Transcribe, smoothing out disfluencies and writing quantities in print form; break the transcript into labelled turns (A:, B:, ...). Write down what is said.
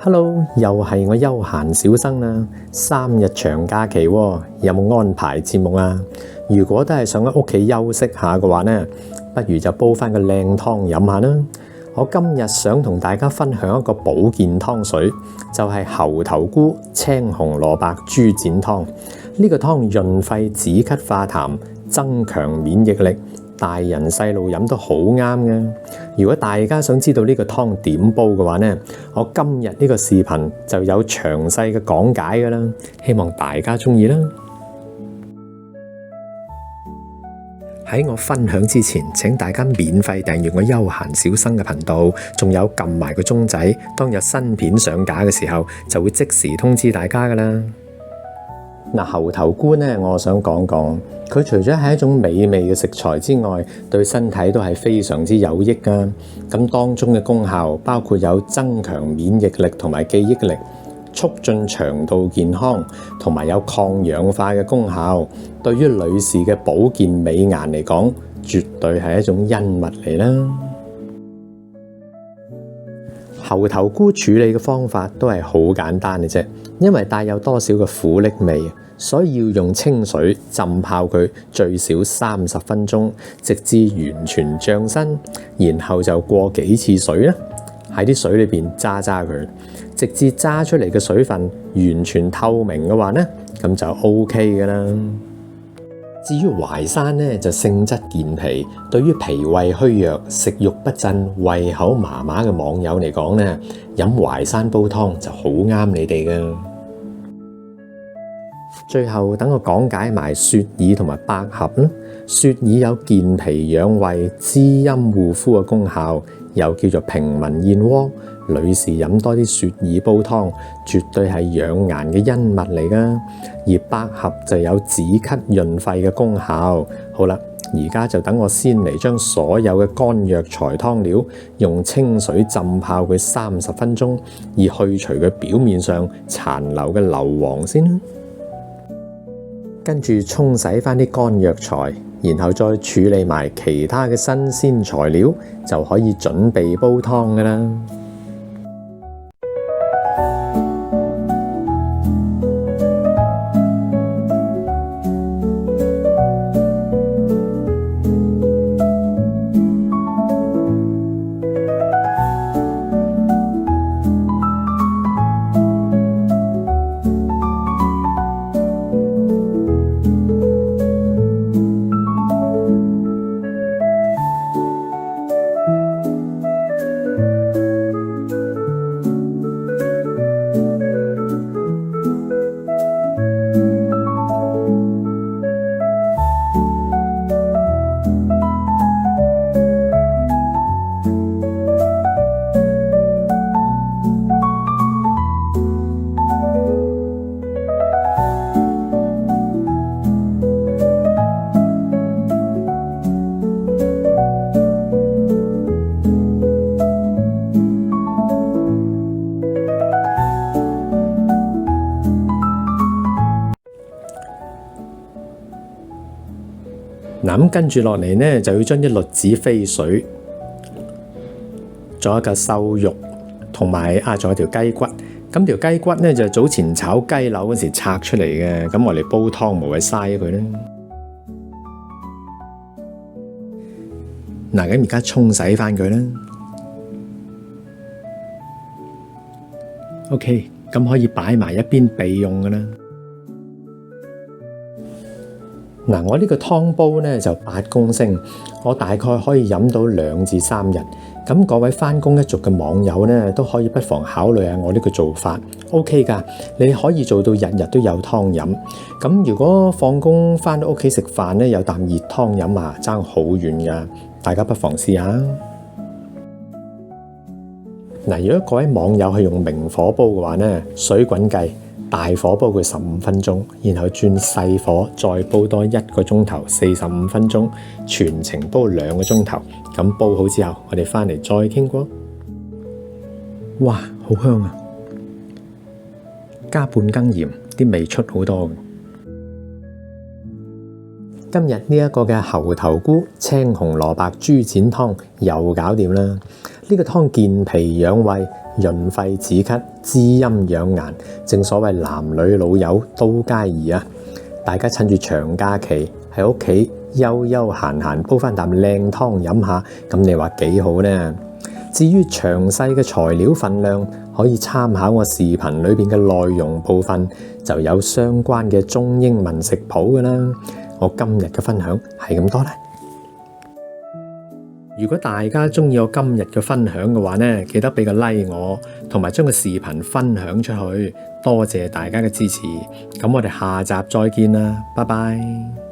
A: Hello，又係我休閒小生啦。3日長假期喎，有冇安排節目啊？如果都係想喺屋企休息下嘅話呢，不如就煲翻個靚湯飲下啦。我今日想同大家分享一個保健湯水，就係猴頭菇青紅蘿蔔豬展湯。呢個湯潤肺止咳化痰，增強免疫力。大人細路飲都好啱嘅。如果大家想知道呢個湯點煲嘅話呢，我今日呢個視頻就有詳細嘅講解㗎啦，希望大家鍾意啦。喺我分享之前，請大家免費訂閱我休閒小生嘅頻道，仲有撳埋個鐘仔，當有新片上架嘅時候，就會即時通知大家㗎啦。猴頭菇呢，我想講講，佢除咗係一種美味嘅食材之外，對身體都係非常之有益㗎。咁當中嘅功效包括有增強免疫力同埋記憶力，促進腸道健康，同埋有抗氧化嘅功效。對於女士嘅保健美顏嚟講，絕對係一種恩物嚟啦。猴頭菇處理嘅方法都係好簡單嘅啫，因為帶有多少嘅苦澀味，所以要用清水浸泡佢最少30分鐘，直至完全脹身，然後就過幾次水啦，喺啲水裏邊揸佢，直至揸出嚟嘅水分完全透明嘅話呢，咁就 OK 噶啦。至於淮山呢，就性質健脾，對於脾胃虛弱、食慾不振、胃口麻麻嘅網友嚟講呢，飲淮山煲湯就好啱你哋㗎。最後等我講解埋雪耳同埋百合啦。雪耳有健脾養胃、滋陰護膚嘅功效，又叫做平民燕窩。女士飲多啲雪耳煲湯，絕對係養顏嘅恩物嚟㗎。而百合就有止咳潤肺嘅功效。好啦，而家就等我先嚟將所有嘅乾藥材湯料用清水浸泡佢30分鐘，以去除佢表面上殘留嘅硫磺先啦。跟住沖洗翻啲乾藥材，然後再處理埋其他嘅新鮮材料，就可以準備煲湯㗎啦。咁跟住落嚟呢，就要將啲栗子飛水，仲有一嚿瘦肉，同埋仲有條雞骨。咁條雞骨呢，就早前炒雞柳嗰時拆出嚟嘅，咁我哋煲湯無謂嘥佢啦。嗱，咁而家沖洗翻佢啦。OK，咁可以擺埋一邊備用噶啦。我呢個湯煲呢就8公升，我大概可以飲到2至3日。咁各位返工一族嘅網友呢，都可以不妨考慮下我呢個做法 ，OK 㗎。你可以做到日日都有湯飲。咁如果放工返到屋企食飯呢，有啖熱湯飲啊，爭好遠㗎。大家不妨試下。如果各位網友係用明火煲嘅話呢，水滾計。大火煲佢15分鐘，然後轉細火再煲多1個鐘頭，45分鐘，全程煲2個鐘頭。咁煲好之後，我哋返嚟再傾過。哇，好香啊！加半羹鹽，啲味出好多。今日呢一個嘅猴頭菇青紅蘿蔔豬展湯又搞掂啦！呢個湯健脾養胃、潤肺止咳、滋陰養顏，正所謂男女老幼都皆宜啊！大家趁住長假期喺屋企悠悠閒閒煲翻啖靚湯飲下，咁你話幾好呢？至於詳細嘅材料分量，可以參考我視頻裏邊嘅內容部分，就有相關嘅中英文食譜噶啦。我今日嘅分享係咁多啦。如果大家中意我今日嘅分享嘅話呢，記得俾個 like 我，同埋將個視頻分享出去。多謝大家嘅支持，咁我哋下集再見啦，拜拜。